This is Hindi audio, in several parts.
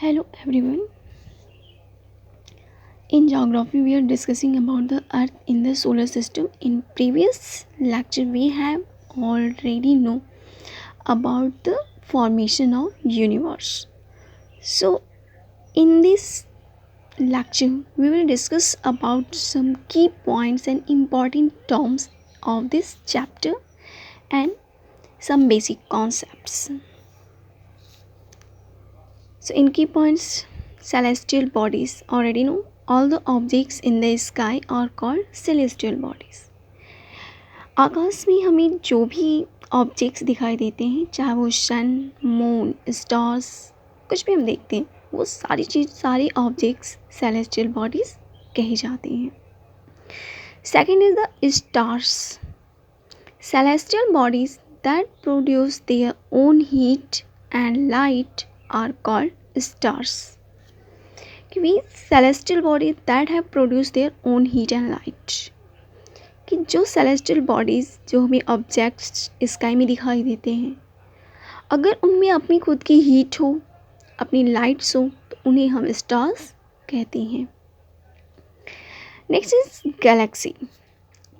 Hello everyone. In geography we are discussing about the earth in the solar system. In previous lecture we have already know about the formation of universe. So in this lecture we will discuss about some key points and important terms of this chapter and some basic concepts. So in key points, celestial bodies already know all the objects in the sky are called celestial bodies. आकाश में हमें जो भी ऑब्जेक्ट्स दिखाई देते हैं, चाहे वो सन, मून, स्टार्स, कुछ भी हम देखते हैं, वो सारे ऑब्जेक्ट्स सेलेस्टियल बॉडीज कही जाती हैं. Second is the stars. Celestial bodies that produce their own heat and light are called stars. कि we celestial bodies that have produced their own heat and light. कि जो celestial bodies जो हमें ऑब्जेक्ट्स स्काई में दिखाई देते हैं, अगर उनमें अपनी खुद की हीट हो, अपनी लाइट्स हो, तो उन्हें हम स्टार्स कहते हैं. Next is Galaxy.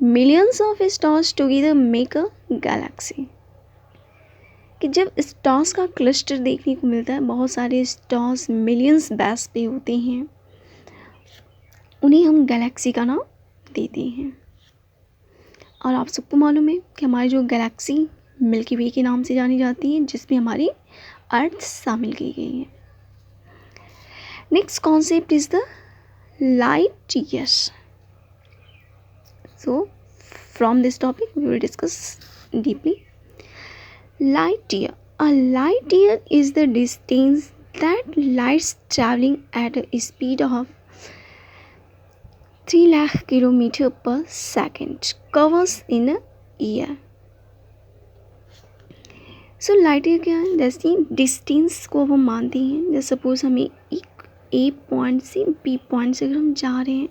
Millions of stars together make a Galaxy. कि जब स्टार्स का क्लस्टर देखने को मिलता है, बहुत सारे स्टार्स मिलियंस बेस पे होते हैं, उन्हें हम गैलेक्सी का नाम देते हैं. और आप सबको मालूम है कि हमारी जो गैलेक्सी मिल्की वे के नाम से जानी जाती है, जिसमें हमारी अर्थ शामिल की गई है. Next concept is the light years. So, from this topic, we will discuss deeply. Light year. A light year is the distance that light's traveling at a speed of 3 lakh km per second covers in a year. So, light year क्या है? जैसे डिस्टेंस को हम मानते हैं. जैसे सपोज हमें एक A पॉइंट से B पॉइंट से अगर हम जा रहे हैं,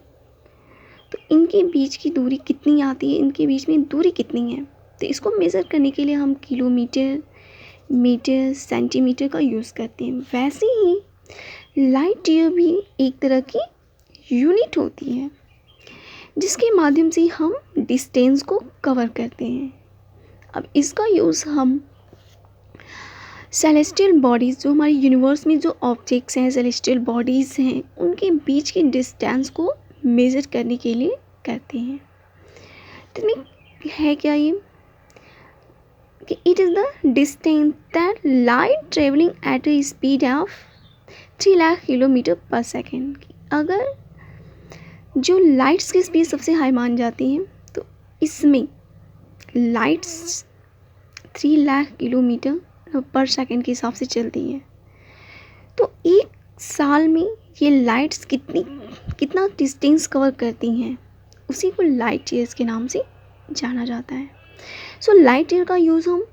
तो इनके बीच की दूरी कितनी आती है, इनके बीच में दूरी कितनी है, तो इसको मेज़र करने के लिए हम किलोमीटर, मीटर, सेंटीमीटर का यूज़ करते हैं. वैसे ही लाइट ईयर भी एक तरह की यूनिट होती है, जिसके माध्यम से हम डिस्टेंस को कवर करते हैं. अब इसका यूज़ हम सेलेस्टियल बॉडीज़, जो हमारे यूनिवर्स में जो ऑब्जेक्ट्स हैं, सेलेस्टियल बॉडीज़ हैं, उनके बीच की डिस्टेंस को मेज़र करने के लिए करते हैं. तो है क्या ये कि it is the distance that light travelling at a speed of 3 lakh kilometre पर सेकेंड. अगर जो लाइट्स की स्पीड सबसे हाई मान जाती हैं, तो इसमें लाइट्स 3 लाख किलोमीटर पर सेकेंड के हिसाब से चलती हैं. तो एक साल में ये लाइट्स कितना डिस्टेंस कवर करती हैं, उसी को लाइट ईयर्स के नाम से जाना जाता है. सो लाइट ईयर का यूज़ हम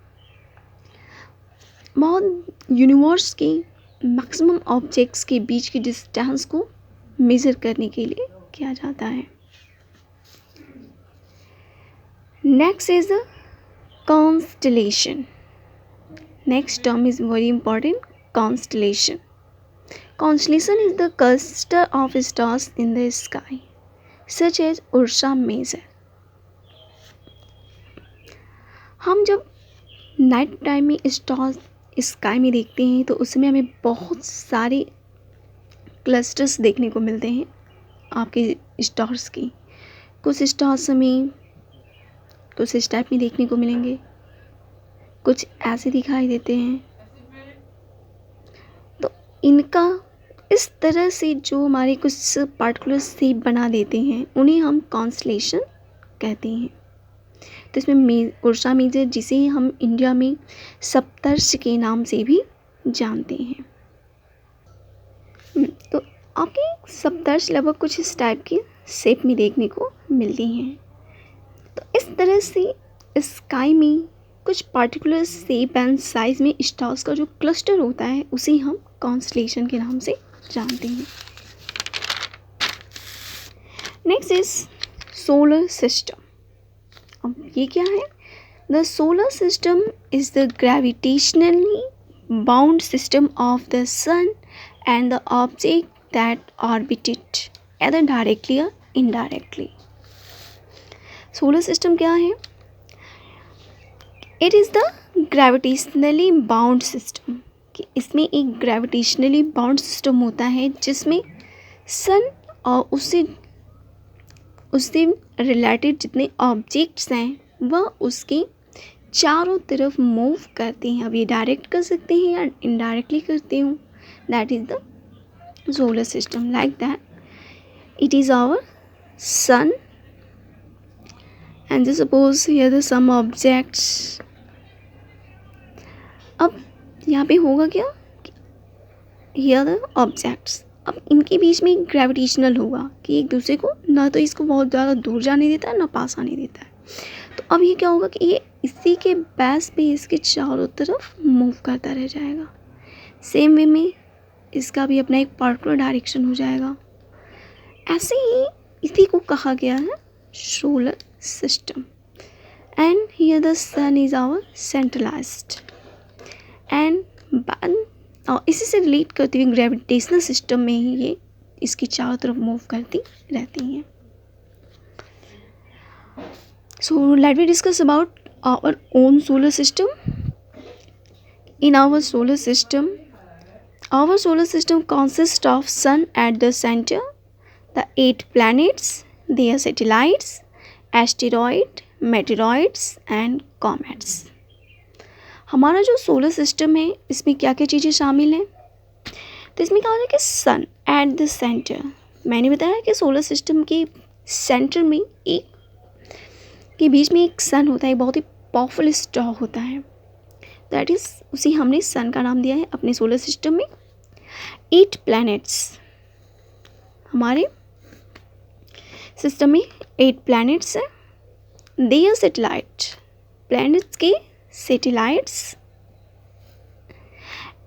बहुत यूनिवर्स के मैक्सिमम ऑब्जेक्ट्स के बीच की डिस्टेंस को मेज़र करने के लिए किया जाता है. Next is the constellation. Next term is very important. Constellation. Constellation is the cluster of stars in the sky, such as Ursa Major. हम जब नाइट टाइम में स्टार्स स्काई में देखते हैं, तो उसमें हमें बहुत सारे क्लस्टर्स देखने को मिलते हैं आपके स्टार्स की. कुछ स्टार्स हमें कुछ इस टाइप में देखने को मिलेंगे, कुछ ऐसे दिखाई देते हैं. तो इनका इस तरह से जो हमारे कुछ पार्टिकुलर शेप बना देते हैं, उन्हें हम कॉन्स्टलेशन कहते हैं. तो इसमें उर्सा मेजर, जिसे हम इंडिया में सप्तर्षि के नाम से भी जानते हैं. तो आपके सप्तर्षि लगभग कुछ इस टाइप के शेप में देखने को मिलती हैं. तो इस तरह से स्काई में कुछ पार्टिकुलर शेप एंड साइज में स्टार्स का जो क्लस्टर होता है, उसे हम कॉन्स्टलेशन के नाम से जानते हैं. Next is solar system. अब ये क्या है? The solar system is the gravitationally bound system of the sun and the object that orbit it, either directly or indirectly. Solar system क्या है? It is the gravitationally bound system, कि इसमें एक ग्रेविटेशनली बाउंड सिस्टम होता है जिसमें सन और उससे रिलेटेड जितने ऑब्जेक्ट्स हैं वह उसके चारों तरफ मूव करते हैं. अब ये डायरेक्ट कर सकते हैं या इनडायरेक्टली करते हो. That is the solar system. Like that it is our sun, and just suppose here the some objects. अब यहाँ पे होगा क्या, here the objects. अब इनके बीच में ग्रेविटेशनल होगा कि एक दूसरे को ना तो इसको बहुत ज़्यादा दूर जाने देता है ना पास आने देता है. तो अब ये क्या होगा कि ये इसी के बेस पे इसके चारों तरफ मूव करता रह जाएगा. सेम वे में इसका भी अपना एक पर्टिकुलर डायरेक्शन हो जाएगा. ऐसे ही इसी को कहा गया है solar system. And here the sun is our centralised. And और इसी से रिलेट करती हुई ग्रेविटेशनल सिस्टम में ही ये इसकी चारों तरफ मूव करती रहती हैं. So let we discuss about our own solar system. In our solar system consists of sun at the center, the 8 planets, their satellites, asteroid, meteoroids and comets. हमारा जो सोलर सिस्टम है इसमें क्या क्या चीज़ें शामिल हैं. तो इसमें क्या होता है कि सन एट द सेंटर. मैंने बताया कि सोलर सिस्टम के सेंटर में एक के बीच में एक सन होता है, बहुत ही पावरफुल स्टार होता है. दैट इज़ उसी हमने सन का नाम दिया है अपने सोलर सिस्टम में. 8 प्लैनेट्स, हमारे सिस्टम में 8 प्लैनेट्स हैं. देयर सैटेलाइट, प्लैनेट्स के सैटेलाइट्स.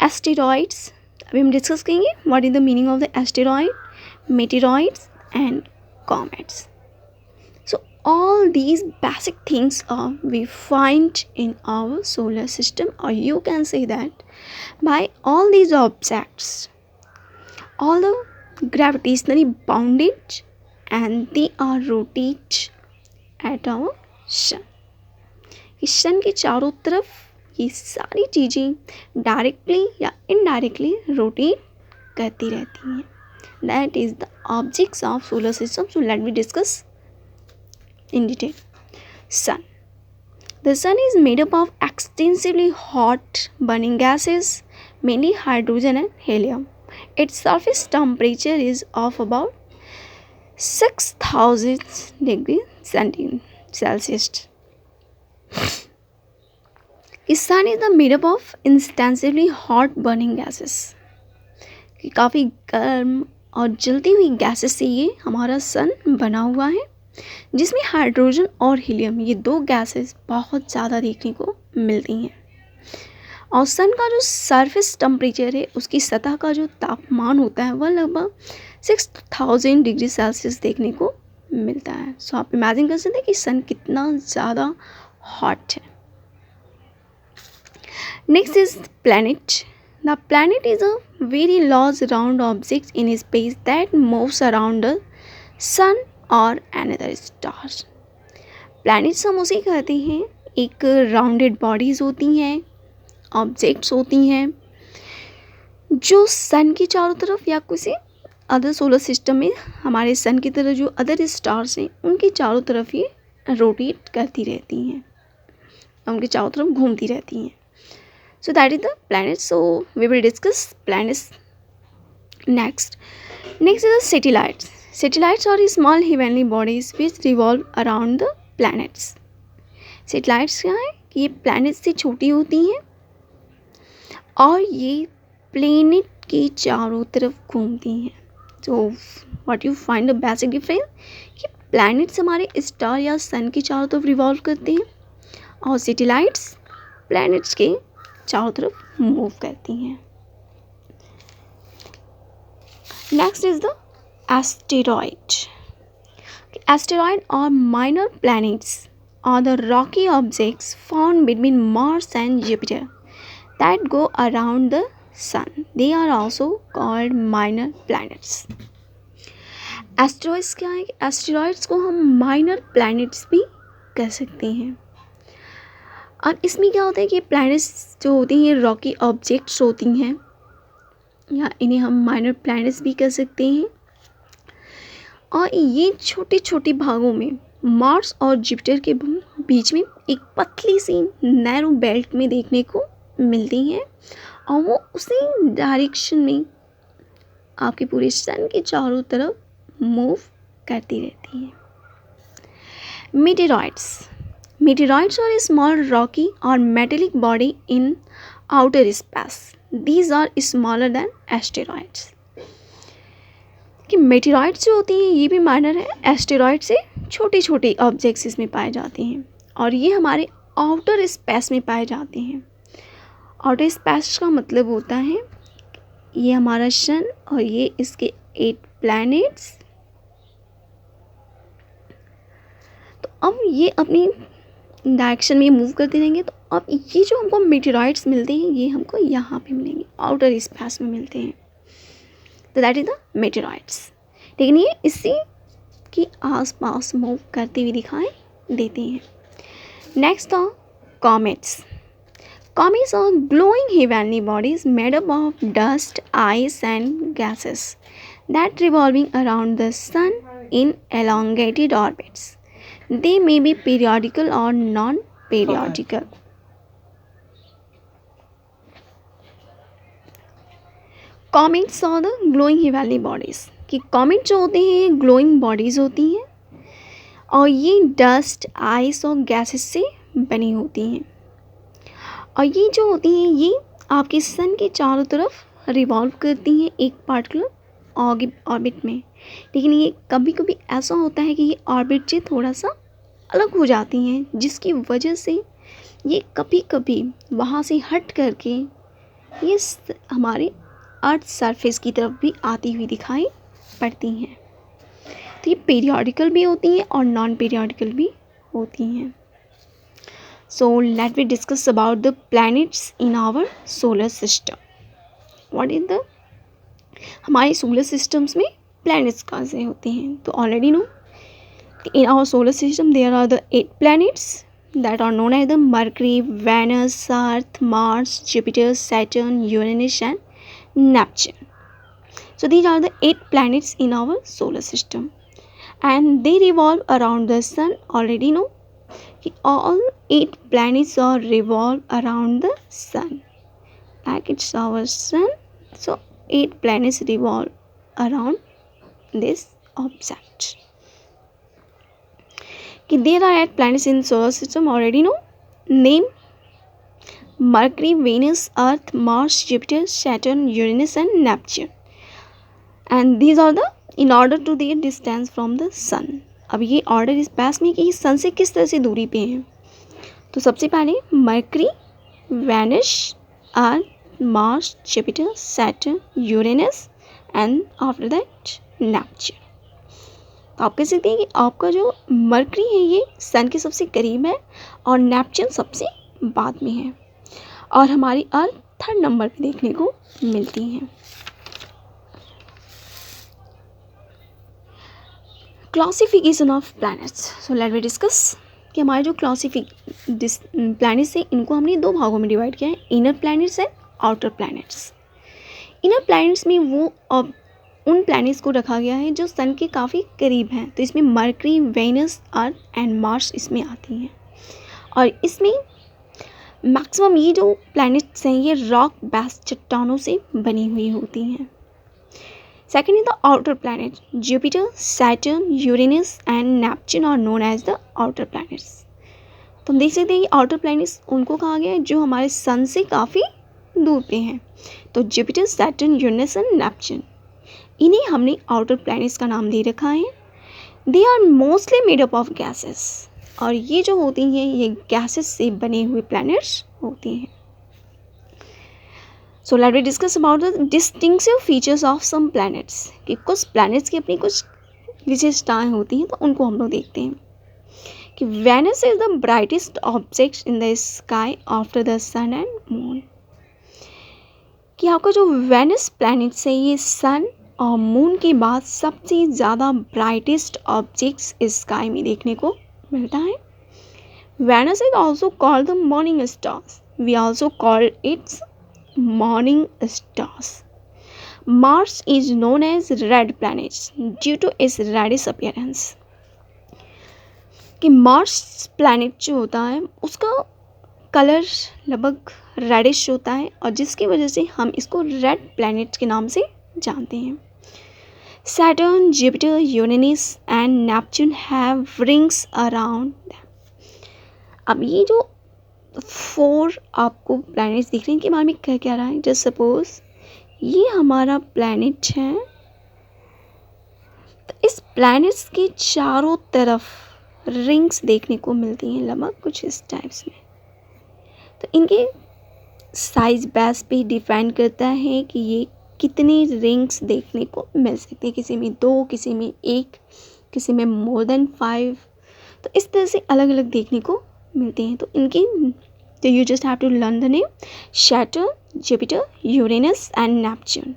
एस्टेरॉइड्स, अभी हम डिस्कस करेंगे what is the meaning of the asteroid, meteoroids and comets. So all these basic things we find in our solar system, or you can say that by all these objects, all the gravitationally bounded and they are rotate at our sun. इस सन के चारों तरफ ये सारी चीज़ें डायरेक्टली या इनडायरेक्टली रोटेट करती रहती हैं. That is the objects of solar system. So let me discuss in detail. Sun. The sun is made up of extensively hot burning gases, mainly hydrogen and helium. Its surface temperature is of about 6000 degrees Celsius. The sun is made up of intensively hot burning gases. कि काफ़ी गर्म और जलती हुई गैसेस से ये हमारा सन बना हुआ है, जिसमें हाइड्रोजन और हीलियम ये 2 गैसेस बहुत ज़्यादा देखने को मिलती हैं. और सन का जो सरफेस टेम्परेचर है, उसकी सतह का जो तापमान होता है वह लगभग 6000 डिग्री सेल्सियस देखने को मिलता है. सो आप इमेजिन कर सकते हैं कि सन कितना ज़्यादा हॉट है. Next is planet. The planet is a very large round object in space that moves around the sun or another star. Planets हम उसे कहते हैं, एक राउंडेड बॉडीज़ होती हैं, ऑब्जेक्ट्स होती हैं जो सन की चारों तरफ या किसी अदर सोलर सिस्टम में हमारे सन की तरह जो अदर स्टार्स हैं उनके चारों तरफ ये रोटेट करती रहती हैं, उनके चारों तरफ घूमती रहती हैं. So that is the planets. So we will discuss planets next. Next is the satellites. Satellites are small heavenly bodies which revolve around the planets. Satellites क्या है कि ये planets से छोटी होती हैं और ये planet के चारों तरफ घूमती हैं. So what you find the basic difference कि planets हमारे star या sun के चारों तरफ revolve करते हैं और satellites planets के चारों तरफ मूव करती हैं. Next is the asteroid. Asteroid और minor planets are the rocky objects found between Mars and Jupiter that go around the sun. They are also called minor planets. Asteroids क्या है? एस्टेरॉइड्स को हम माइनर प्लैनेट्स भी कह सकते हैं। और इसमें क्या होता है कि प्लैनेट्स जो होती हैं ये रॉकी ऑब्जेक्ट्स होती हैं, या इन्हें हम माइनर प्लैनेट्स भी कह सकते हैं। और ये छोटे छोटे भागों में मार्स और जुपिटर के बीच में एक पतली सी नैरो बेल्ट में देखने को मिलती हैं, और वो उसी डायरेक्शन में आपके पूरे सन के चारों तरफ मूव करती रहती हैं। Meteoroids are a small rocky or metallic body in outer space. These are smaller than asteroids. कि मेटेरॉइड्स जो होती हैं ये भी माइनर है, एस्टेरॉइड से छोटे छोटे ऑब्जेक्ट्स इसमें पाए जाते हैं, और ये हमारे आउटर स्पेस में पाए जाते हैं। आउटर स्पेस का मतलब होता है ये हमारा सन और ये इसके 8 प्लैनेट्स। तो अब ये अपनी डायरेक्शन में मूव करते रहेंगे, तो अब ये जो हमको मेटेरॉइड्स मिलते हैं ये हमको यहाँ पे मिलेंगे, आउटर स्पेस में मिलते हैं। तो दैट इज द मेटेरॉइड्स। लेकिन ये इसी के आसपास मूव करते हुए दिखाई देते हैं। Next are comets. Comets are glowing heavenly bodies made up of dust, ice and gases that revolving around the sun in elongated orbits. They may be periodical or non-periodical. Comets are the glowing heavenly bodies. कि कॉमेट जो होते हैं ये ग्लोइंग बॉडीज़ होती हैं, और ये डस्ट, आइस और गैसेस से बनी होती हैं, और ये जो होती हैं ये आपके सन के चारों तरफ रिवॉल्व करती हैं एक पार्टिकुलर ऑर्बिट में। लेकिन ये कभी कभी ऐसा होता है कि ये ऑर्बिट से थोड़ा सा अलग हो जाती हैं, जिसकी वजह से ये कभी कभी वहाँ से हट करके ये हमारे अर्थ सरफेस की तरफ भी आती हुई दिखाई पड़ती हैं। तो ये पीरियोडिकल भी होती हैं और नॉन पीरियोडिकल भी होती हैं। So let we discuss about the planets in our solar system. What is the हमारे सोलर सिस्टम्स में प्लैनेट्स कहाँ से होते हैं? तो already know in our solar system there are the 8 planets that are known as the Mercury, Venus, Earth, Mars, Jupiter, Saturn, Uranus and Neptune. So these are the 8 planets in our solar system, and they revolve around the sun. Already know all 8 planets are revolve around the sun, like it's our sun. So 8 planets revolve around this object. There are 8 planets in solar system. Already know name: Mercury, Venus, Earth, Mars, Jupiter, Saturn, Uranus and Neptune. And these are the in order to their distance from the sun. अब ये ऑर्डर इस पास में कि सन से किस तरह से दूरी पे हैं. तो सबसे पहले Mercury, Venus, Earth, Mars, Jupiter, Saturn, Uranus and after that Neptune. तो आप कह सकते हैं कि आपका जो मरकरी है ये सन के सबसे करीब है और नेपच्यून सबसे बाद में है, और हमारी अर्थ 3rd नंबर पे देखने को मिलती हैं. Classification of planets. So let we discuss कि हमारे जो प्लैनेट्स हैं इनको हमने 2 भागों में डिवाइड किया है, inner planets and outer planets. Inner planets में वो उन प्लैनेट्स को रखा गया है जो सन के काफ़ी करीब हैं. तो इसमें Mercury, Venus, Earth and Mars इसमें आती हैं, और इसमें मैक्सिमम ये जो प्लैनेट्स हैं ये रॉक बेस्ड चट्टानों से बनी हुई होती हैं. Second is the outer planet. Jupiter, Saturn, Uranus and Neptune are known as the outer planets. तो हम देख सकते हैं कि आउटर प्लैनेट्स उनको कहा गया है जो हमारे सन से काफ़ी दूर पे हैं. तो Jupiter, Saturn, Uranus and Neptune, इन्हें हमने आउटर प्लैनेट्स का नाम दे रखा है. They are mostly made up of gases, और ये जो होती हैं ये गैसेस से बने हुए प्लैनेट्स होती हैं. So let we discuss about the distinctive features of some planets. कि कुछ प्लैनेट्स की अपनी कुछ विशेषताएँ होती हैं, तो उनको हम लोग देखते हैं. कि Venus is the brightest object in the sky after the sun and moon. कि आपका जो वेनस प्लैनेट्स है ये सन और मून के बाद सबसे ज़्यादा ब्राइटेस्ट ऑब्जेक्ट्स स्काई में देखने को मिलता है. Venus is also called the morning stars. We also call its morning stars. Mars is known as red planets due to its reddish appearance. कि मार्स प्लैनेट जो होता है उसका कलर लगभग रेडिश होता है और जिसकी वजह से हम इसको रेड प्लैनेट के नाम से जानते हैं. Saturn, Jupiter, Uranus and Neptune have rings around them. अब ये जो 4 आपको प्लैनेट्स दिख रहे हैं इनके बारे में कह क्या रहा है. जस्ट सपोज ये हमारा प्लैनेट है, तो इस प्लैनेट्स के चारों तरफ रिंग्स देखने को मिलती हैं लगभग कुछ इस टाइप्स में. तो इनके साइज बेस पे डिपेंड करता है कि ये कितने रिंग्स देखने को मिल सकते हैं. किसी में 2, किसी में 1, किसी में मोर देन 5. तो इस तरह से अलग अलग देखने को मिलते हैं. तो इनके तो you just have to learn the name Saturn, Jupiter, Uranus and Neptune.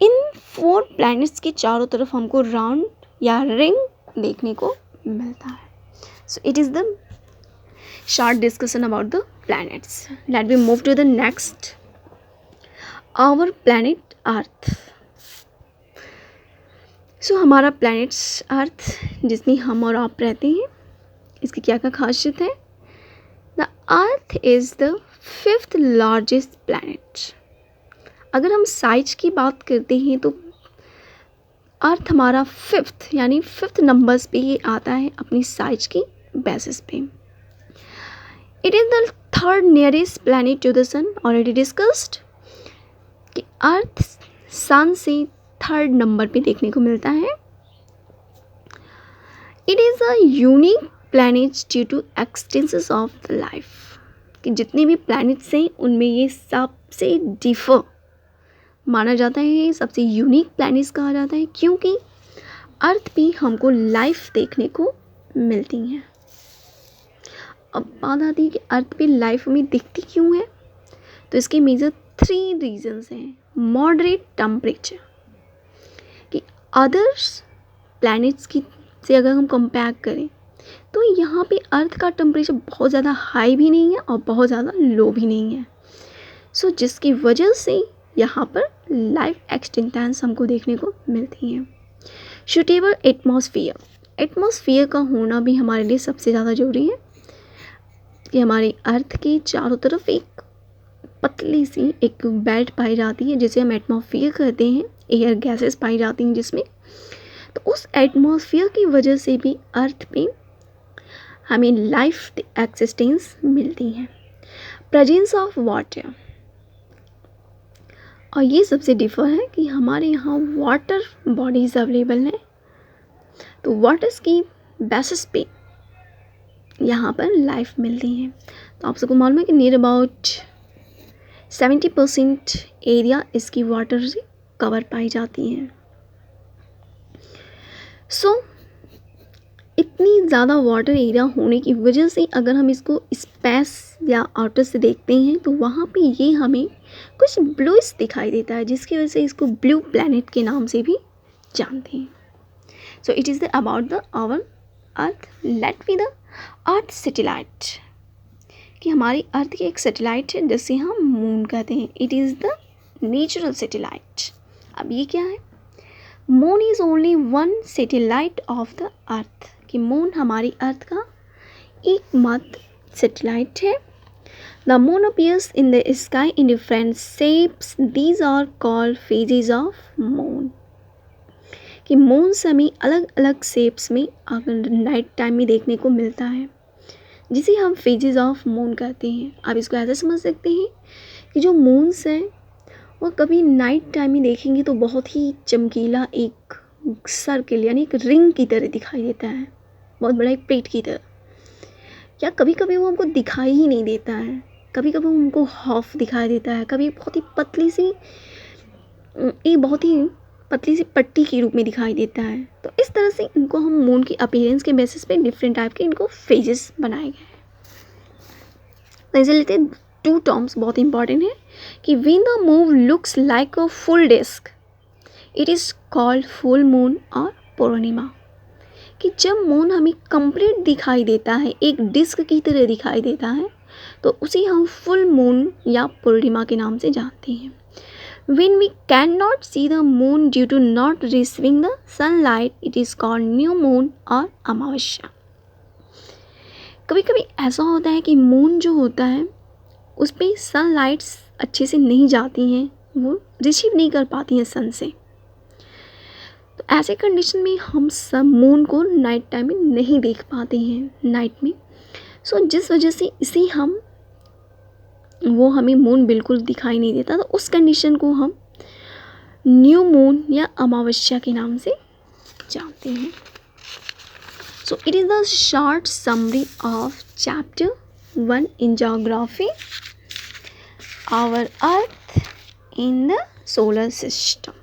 इन 4 प्लैनेट्स के चारों तरफ हमको राउंड या रिंग देखने को मिलता है. सो it is the short discussion about the planets. Let me move to the next. Our planet Earth. So हमारा planets Earth जिसमें हम और आप रहते हैं, इसकी क्या क्या खासियत है. The Earth is the 5th largest planet. अगर हम साइज की बात करते हैं तो अर्थ हमारा 5th यानी 5th नंबर्स पे ये आता है अपनी साइज की बेसिस पे. It is the 3rd nearest planet to the sun. Already discussed कि अर्थ सन से 3rd नंबर पे देखने को मिलता है. It is a unique planet due to extensions of the life. कि जितने भी planets हैं उनमें ये सबसे डिफर माना जाता है, सबसे यूनिक प्लैनेट्स कहा जाता है क्योंकि अर्थ पे हमको लाइफ देखने को मिलती हैं. अब बात आती है कि अर्थ पे लाइफ हमें दिखती क्यों है. तो इसके मेजर 3 रीजंस हैं. मॉडरेट टेम्परेचर कि अदर्स प्लैनेट्स की से अगर हम कंपेयर करें तो यहाँ पे अर्थ का टेम्परेचर बहुत ज़्यादा हाई भी नहीं है और बहुत ज़्यादा लो भी नहीं है. सो जिसकी वजह से यहाँ पर लाइफ एक्सटेंटेंस हमको देखने को मिलती हैं. Suitable atmosphere. एटमॉस्फेयर का होना भी हमारे लिए सबसे ज़्यादा ज़रूरी है कि हमारे अर्थ के चारों तरफ एक पतली सी एक बेल्ट पाई जाती है जिसे हम एटमॉस्फेयर कहते हैं. एयर गैसेस पाई जाती हैं जिसमें. तो उस एटमॉस्फेयर की वजह से भी अर्थ पे हमें लाइफ एक्सिस्टेंस मिलती है. Presence of water. और ये सबसे डिफर है कि हमारे यहाँ वाटर बॉडीज़ अवेलेबल हैं. तो वाटर्स की बेसिस पे यहाँ पर लाइफ मिलती है. तो आप सबको मालूम है कि नियर अबाउट 70% एरिया इसकी वाटर से कवर पाई जाती हैं. सो इतनी ज़्यादा वाटर एरिया होने की वजह से अगर हम इसको स्पेस या आउटर से देखते हैं तो वहाँ पे ये हमें कुछ ब्लूइश दिखाई देता है जिसकी वजह से इसको ब्लू प्लैनेट के नाम से भी जानते हैं. So it is the about the our Earth. Let be the Earth satellite. कि हमारी अर्थ की एक सैटेलाइट है जिसे हम मून कहते हैं. It is the natural satellite. अब ये क्या है. Moon is only one satellite of the Earth. कि मून हमारी अर्थ का एकमात्र सैटेलाइट है. The moon appears in the sky in different shapes. These are called phases of moon. कि मून से हमें अलग अलग शेप्स में अगर नाइट टाइम में देखने को मिलता है जिसे हम फेजेस ऑफ मून कहते हैं. आप इसको ऐसे समझ सकते हैं कि जो मून्स हैं वो कभी नाइट टाइम में देखेंगे तो बहुत ही चमकीला एक सर्कल यानी एक रिंग की तरह दिखाई देता है, बहुत बड़ा एक प्लेट की तरह. या कभी कभी वो हमको दिखाई ही नहीं देता है, कभी कभी वो हमको हाफ दिखाई देता है, कभी बहुत ही पतली सी पट्टी के रूप में दिखाई देता है. तो इस तरह से इनको हम मून की अपीयरेंस के बेसिस पे डिफरेंट टाइप के इनको फेजेस बनाए गए हैं. तो इसे लेते 2 टर्म्स बहुत इंपॉर्टेंट है. कि when the moon looks like a full disk, it is called full moon और पूर्णिमा। कि जब मून हमें कंप्लीट दिखाई देता है, एक डिस्क की तरह दिखाई देता है, तो उसे हम फुल मून या पूर्णिमा के नाम से जानते हैं। When we cannot see the moon due to not receiving the sunlight, it is called new moon और अमावस्या। कभी कभी ऐसा होता है कि मून जो होता है उस पर सनलाइट्स अच्छे से नहीं जाती हैं, वो रिसीव नहीं कर पाती हैं सन से। तो ऐसे कंडीशन में हम सब मून को नाइट टाइम में नहीं देख पाते हैं नाइट में। सो जिस वजह से इसे हम वो हमें मून बिल्कुल दिखाई नहीं देता, तो उस कंडीशन को हम न्यू मून या अमावस्या के नाम से जानते हैं। So it is the short summary of chapter 1 in geography, our earth in the solar system.